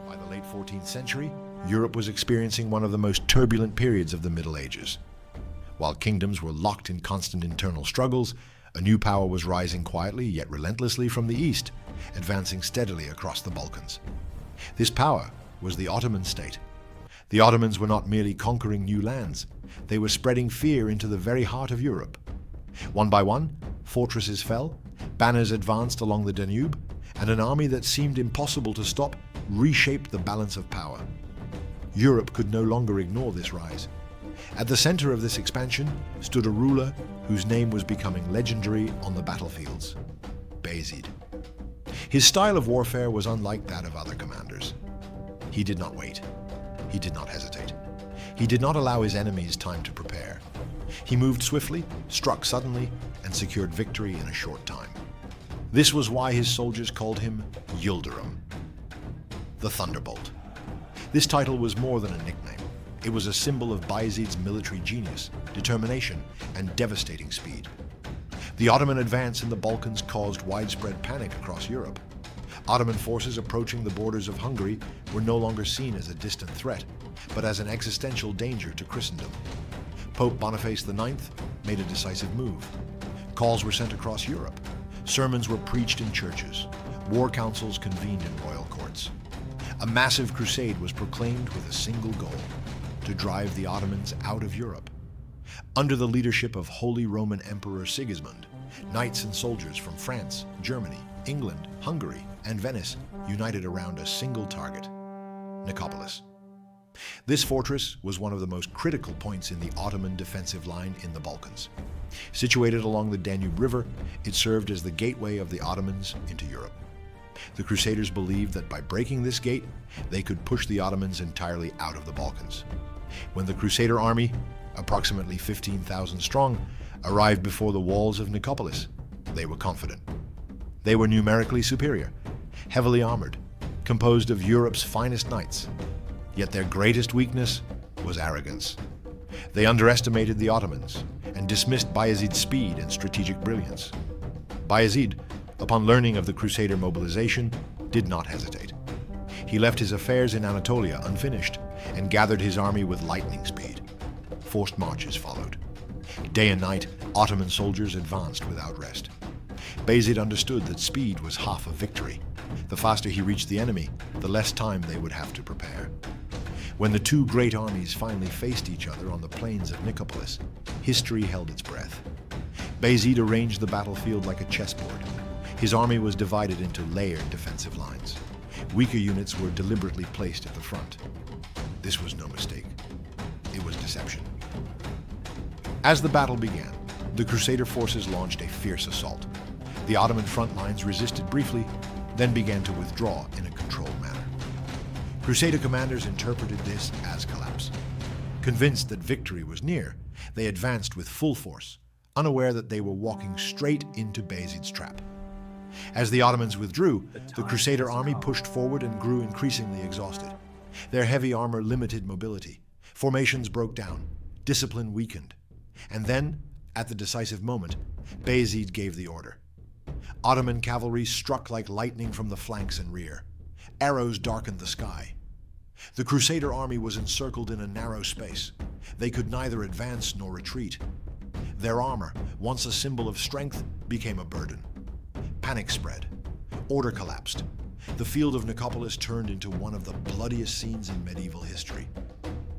By the late 14th century, Europe was experiencing one of the most turbulent periods of the Middle Ages. While kingdoms were locked in constant internal struggles, a new power was rising quietly yet relentlessly from the east, advancing steadily across the Balkans. This power was the Ottoman State. The Ottomans were not merely conquering new lands, they were spreading fear into the very heart of Europe. One by one, fortresses fell, banners advanced along the Danube, and an army that seemed impossible to stop reshaped the balance of power. Europe could no longer ignore this rise. At the center of this expansion stood a ruler whose name was becoming legendary on the battlefields: Bayezid. His style of warfare was unlike that of other commanders. He did not wait. He did not hesitate. He did not allow his enemies time to prepare. He moved swiftly, struck suddenly, and secured victory in a short time. This was why his soldiers called him Yildirim, the Thunderbolt. This title was more than a nickname. It was a symbol of Bayezid's military genius, determination, and devastating speed. The Ottoman advance in the Balkans caused widespread panic across Europe. Ottoman forces approaching the borders of Hungary were no longer seen as a distant threat, but as an existential danger to Christendom. Pope Boniface IX made a decisive move. Calls were sent across Europe. Sermons were preached in churches. War councils convened in royal courts. A massive crusade was proclaimed with a single goal: to drive the Ottomans out of Europe. Under the leadership of Holy Roman Emperor Sigismund, knights and soldiers from France, Germany, England, Hungary, and Venice united around a single target: Nicopolis. This fortress was one of the most critical points in the Ottoman defensive line in the Balkans. Situated along the Danube River, it served as the gateway of the Ottomans into Europe. The Crusaders believed that by breaking this gate, they could push the Ottomans entirely out of the Balkans. When the Crusader army, approximately 15,000 strong, arrived before the walls of Nicopolis, they were confident. They were numerically superior, heavily armored, composed of Europe's finest knights. Yet their greatest weakness was arrogance. They underestimated the Ottomans and dismissed Bayezid's speed and strategic brilliance. Bayezid, upon learning of the Crusader mobilization, did not hesitate. He left his affairs in Anatolia unfinished and gathered his army with lightning speed. Forced marches followed. Day and night, Ottoman soldiers advanced without rest. Bayezid understood that speed was half of victory. The faster he reached the enemy, the less time they would have to prepare. When the two great armies finally faced each other on the plains of Nicopolis, history held its breath. Bayezid arranged the battlefield like a chessboard. His army was divided into layered defensive lines. Weaker units were deliberately placed at the front. This was no mistake. It was deception. As the battle began, the Crusader forces launched a fierce assault. The Ottoman front lines resisted briefly, then began to withdraw in a controlled manner. Crusader commanders interpreted this as collapse. Convinced that victory was near, they advanced with full force, unaware that they were walking straight into Bayezid's trap. As the Ottomans withdrew, the Crusader army pushed forward and grew increasingly exhausted. Their heavy armor limited mobility. Formations broke down. Discipline weakened. And then, at the decisive moment, Bayezid gave the order. Ottoman cavalry struck like lightning from the flanks and rear. Arrows darkened the sky. The Crusader army was encircled in a narrow space. They could neither advance nor retreat. Their armor, once a symbol of strength, became a burden. Panic spread. Order collapsed. The field of Nicopolis turned into one of the bloodiest scenes in medieval history.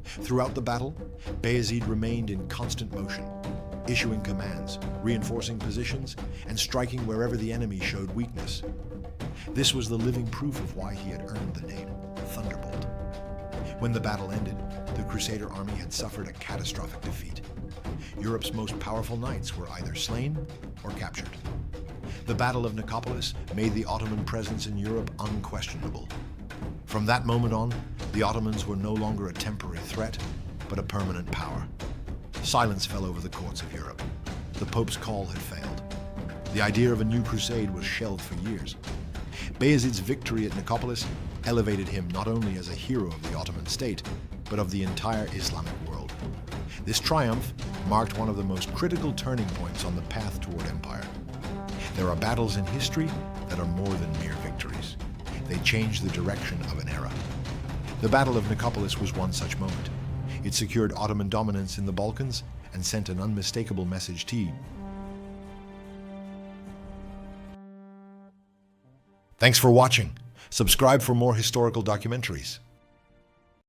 Throughout the battle, Bayezid remained in constant motion, issuing commands, reinforcing positions, and striking wherever the enemy showed weakness. This was the living proof of why he had earned the name Thunderbolt. When the battle ended, the Crusader army had suffered a catastrophic defeat. Europe's most powerful knights were either slain or captured. The Battle of Nicopolis made the Ottoman presence in Europe unquestionable. From that moment on, the Ottomans were no longer a temporary threat, but a permanent power. Silence fell over the courts of Europe. The Pope's call had failed. The idea of a new crusade was shelved for years. Bayezid's victory at Nicopolis elevated him not only as a hero of the Ottoman State, but of the entire Islamic world. This triumph marked one of the most critical turning points on the path toward empire. There are battles in history that are more than mere victories. they changed the direction of an era. The Battle of Nicopolis was one such moment. It secured Ottoman dominance in the Balkans and sent an unmistakable message to you. Thanks for watching. Subscribe for more historical documentaries.